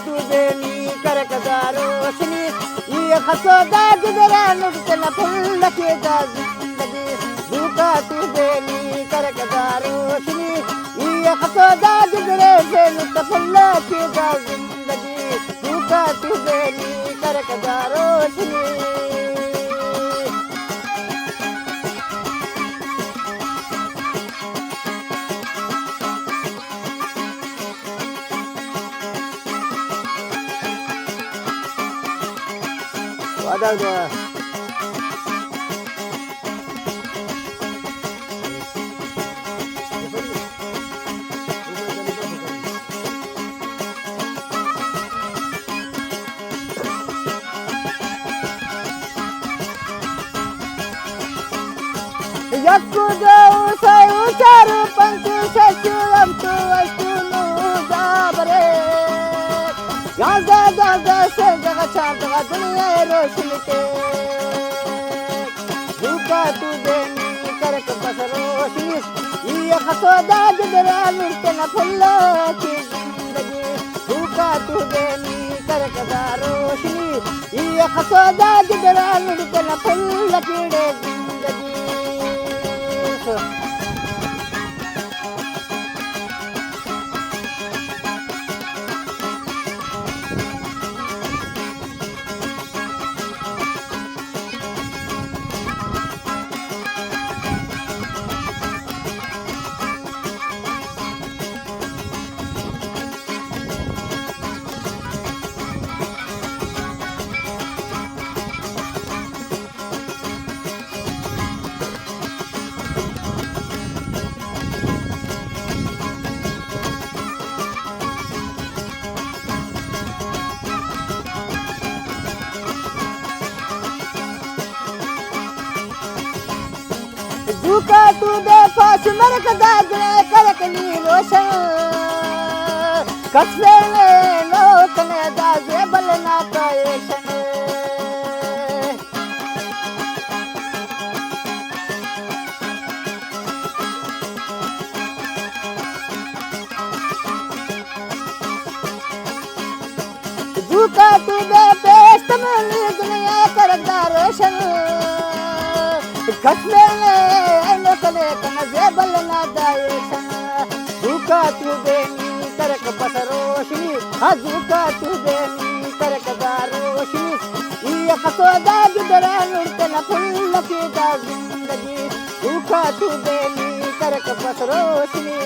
तुझे नी करकदा रोशनी ये खसोदा जिगरा नुकतना फुल के जा जिंदगी झूठा तुझे नी करकदा रोशनी ये खसोदा जिगरे से नुकता फुल के जा जिंदगी झूठा तुझे नी करकदा रोशनी वादळ यक्कू जाऊ सायू चारू पंक्ती सचिवम तू वस्तू जाबरे जा से जगह चार जगह दुनिया रोशनी के झूठा तुझे नी करक बस रोशनी ये खसोदा जिगरा मिलते न फुल्लो की जिंदगी झूठा तुझे नी करक दा रोशनी ये खसोदा जिगरा मिलते न फुल्लो की जिंदगी झूठा तू बेफास मरक दादरे करकली रोशन कसले लोकने दाजे बलना कायशन झूठा तू बेपेस्त मनी दुनिया करदा रोशन कसले लोकने कनजे बलना दायशन झूठा तू बेनी करक बस रोशनी झूठा तू बेनी करक दा रोशनी ये खसोदा जिगरा नुरते न फुल की दा जिंदगी झूठा तू बेनी करक बस रोशनी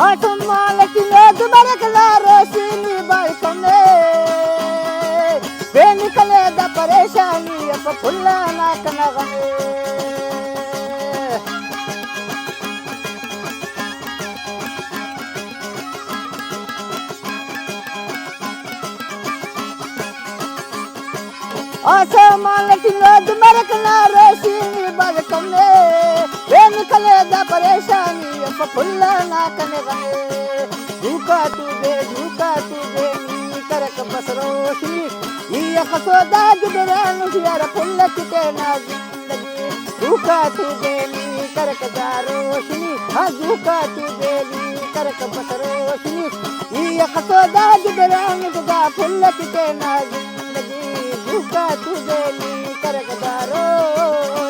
आसमान की मेघ बरकला रोशनी बालकने बेनिकले दा परेशानी अब फुल्ला ना कनगने आसमान की मेघ बरकला रोशनी बालकने बेनिकले दा परेशानी अब फुल्ला ना कनगने झूठा तुझे नी करक बस रोशनी ये खसोदा जिगरा नुसियार फुल्ल किते ना जिंदगी झूठा तुझे नी करक दा रोशनी झूठा तुझे नी करक बस रोशनी ये खसोदा जिगरा नुसियार फुल्ल किते ना जिंदगी झूठा तुझे नी करक दा रोशनी